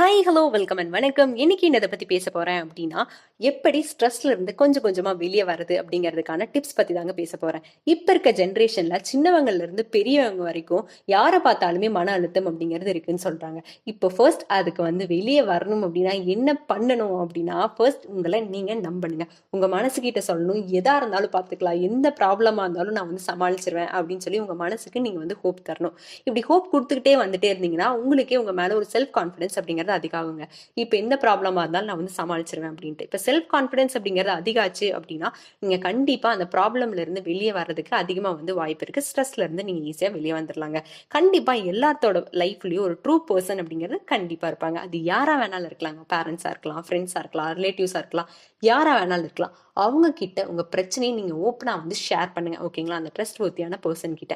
Hi hello welcome and வணக்கம். இன்னைக்கு நான் இதை பற்றி பேச போகிறேன் அப்படின்னா, எப்படி ஸ்ட்ரெஸ்ல இருந்து கொஞ்சம் கொஞ்சமாக வெளியே வருது அப்படிங்கிறதுக்கான டிப்ஸ் பற்றி தாங்க பேச போகிறேன். இப்போ இருக்க ஜென்ரேஷனில் சின்னவங்கள்ல இருந்து பெரியவங்க வரைக்கும் யாரை பார்த்தாலுமே மன அழுத்தம் அப்படிங்கிறது இருக்குன்னு சொல்கிறாங்க. இப்போ ஃபர்ஸ்ட் அதுக்கு வெளியே வரணும் அப்படின்னா என்ன பண்ணணும் அப்படின்னா, ஃபர்ஸ்ட் உங்களை நீங்கள் நம்பணுங்க. உங்கள் மனசுக்கிட்ட சொல்லணும், எதாக இருந்தாலும் பார்த்துக்கலாம், எந்த ப்ராப்ளமாக இருந்தாலும் நான் சமாளிச்சிருவேன் அப்படின்னு சொல்லி உங்கள் மனசுக்கு நீங்கள் ஹோப் தரணும். இப்படி ஹோப் கொடுத்துக்கிட்டே வந்துட்டே இருந்தீங்கன்னா உங்களுக்கே உங்கள் மேலே ஒரு செல்ஃப் கான்ஃபிடன்ஸ் அப்படிங்கிறது அதிகமாகுங்க. இப்போ எந்த ப்ராப்ளமா இருந்தாலும் நான் சமாளிச்சிருவேன் அப்படின்ட்டு. இப்போ செல்ஃப் கான்ஃபிடன்ஸ் அப்படிங்கிறது அதிகாச்சு அப்படின்னா நீங்க கண்டிப்பா அந்த ப்ராப்ளம்ல இருந்து வெளியே வர்றதுக்கு அதிகமா வாய்ப்பு இருக்கு. ஸ்ட்ரெஸ்ல இருந்து நீங்க ஈஸியா வெளியே வந்துடலாங்க. கண்டிப்பா எல்லாத்தோட லைஃப்லயும் ஒரு ட்ரூ பர்சன் அப்படிங்கிறது கண்டிப்பா இருப்பாங்க. அது யாரா வேணாலும் இருக்கலாங்க. பேரண்ட்ஸா இருக்கலாம், ஃப்ரெண்ட்ஸா இருக்கலாம், ரிலேட்டிவ்ஸா இருக்கலாம், யாரா வேணாலும் இருக்கலாம். அவங்க கிட்ட உங்க பிரச்சனையை நீங்க ஓப்பனா ஷேர் பண்ணுங்க. ஓகேங்களா? அந்த ட்ரஸ்ட் வர்த்தியான பர்சன் கிட்ட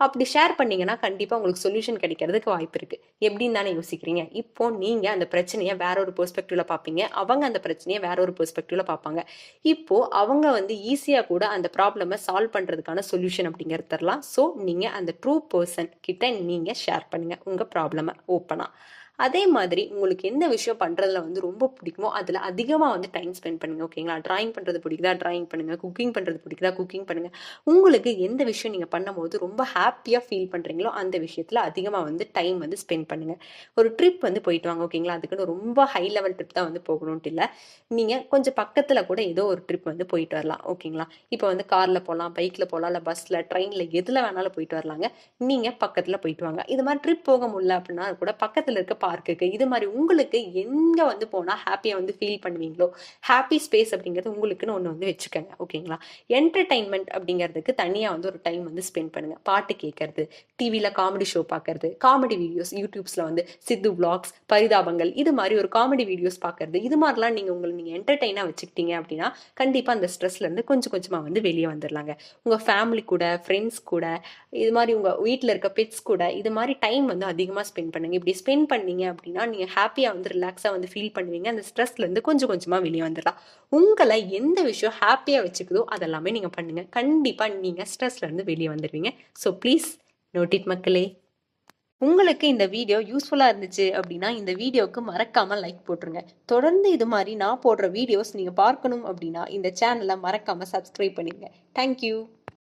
அப்படி ஷேர் பண்ணீங்கன்னா கண்டிப்பா உங்களுக்கு சொல்யூஷன் கிடைக்கிறதுக்கு வாய்ப்பு இருக்கு. எப்படின்னு தானே யோசிக்கிறீங்க. இப்போ நீங்க அந்த பிரச்சனையை வேற ஒரு பெர்ஸ்பெக்டிவ்ல பாப்பீங்க, அவங்க அந்த பிரச்சனையை வேற ஒரு பெர்ஸ்பெக்டிவ்ல பார்ப்பாங்க. இப்போ அவங்க ஈஸியா கூட அந்த ப்ராப்ளமை சால்வ் பண்றதுக்கான சொல்யூஷன் அப்படிங்கிறது தரலாம். ஸோ நீங்க அந்த ட்ரூ பர்சன் கிட்ட நீங்க ஷேர் பண்ணுங்க உங்க ப்ராப்ளமை ஓப்பனா. அதே மாதிரி உங்களுக்கு எந்த விஷயம் பண்றதுல ரொம்ப பிடிக்குமோ அதுல அதிகமா டைம் ஸ்பெண்ட் பண்ணுங்க. ஓகேங்களா? டிராயிங் பண்றது பிடிக்குதா டிராயிங் பண்ணுங்க, குக்கிங் பண்றது பிடிக்குதா குக்கிங் பண்ணுங்க. உங்களுக்கு எந்த விஷயம் நீங்க பண்ணும்போது ரொம்ப ஹாப்பியா ஃபீல் பண்றீங்களோ அந்த விஷயத்துல அதிகமா டைம் ஸ்பெண்ட் பண்ணுங்க. ஒரு ட்ரிப் போயிட்டு வாங்க. ஓகேங்களா? அதுக்குன்னு ரொம்ப ஹை லெவல் ட்ரிப் தான் போகணும்ட்டு இல்லை. நீங்க கொஞ்சம் பக்கத்துல கூட ஏதோ ஒரு ட்ரிப் போயிட்டு வரலாம். ஓகேங்களா? இப்போ கார்ல போகலாம், பைக்ல போகலாம், இல்லை பஸ்ல, ட்ரெயின்ல எதுல வேணாலும் போயிட்டு வரலாங்க. நீங்க பக்கத்துல போயிட்டு வாங்க. இது மாதிரி ட்ரிப் போக முடியல அப்படின்னா கூட பக்கத்துல இருக்க பார்க்குக்கு இது மாதிரி உங்களுக்கு எங்க போனா ஹாப்பியா ஃபீல் பண்ணுவீங்களோ, ஹாப்பி ஸ்பேஸ் அப்படிங்கிறது உங்களுக்குன்னு ஒன்று வச்சுக்கோங்க. ஓகேங்களா? என்டர்டைன்மெண்ட் அப்படிங்கிறதுக்கு தனியா ஒரு டைம் ஸ்பெண்ட் பண்ணுங்க. பாட்டு கேட்கறது, டிவில காமெடி ஷோ பார்க்கறது, காமெடி வீடியோஸ் யூடியூப்ஸ்ல சித்து விளாக்ஸ், பரிதாபங்கள், இது மாதிரி ஒரு காமெடி வீடியோஸ் பார்க்கறது, இது மாதிரிலாம் நீங்க என்டர்டைனா வச்சுக்கிட்டீங்க அப்படின்னா கண்டிப்பா அந்த ஸ்ட்ரெஸ்ல இருந்து கொஞ்சம் கொஞ்சமா வெளியே வந்துடலாங்க. உங்க ஃபேமிலி கூட, ஃப்ரெண்ட்ஸ் கூட, இது மாதிரி உங்க வீட்டில் இருக்க பெட்ஸ் கூட இது மாதிரி டைம் அதிகமாக ஸ்பெண்ட் பண்ணுங்க. இப்படி ஸ்பெண்ட் பண்ணீங்க அப்படின்னா நீங்க ஹாப்பியா ரிலாக்ஸா ஃபீல் பண்ணுவீங்க. அந்த ஸ்ட்ரெஸ்ல இருந்து கொஞ்சம் கொஞ்சமா வெளியே வந்துடலாம். உங்களை எந்த விஷயம் ஹாப்பியா வச்சுக்குதோ அதெல்லாமே நீங்க பண்ணுங்க. கண்டிப்பா நீங்க ஸ்ட்ரெஸ்ல இருந்து வெளியே வந்துடுவீங்க. ஸோ ப்ளீஸ் நோட் இட் மக்களே. உங்களுக்கு இந்த வீடியோ யூஸ்ஃபுல்லா இருந்துச்சு அப்படின்னா இந்த வீடியோவுக்கு மறக்காம லைக் போட்டுருங்க. தொடர்ந்து இது மாதிரி நான் போடுற வீடியோஸ் நீங்க பார்க்கணும் அப்படின்னா இந்த சேனலை மறக்காம சப்ஸ்கிரைப் பண்ணிடுங்க. தேங்க்யூ.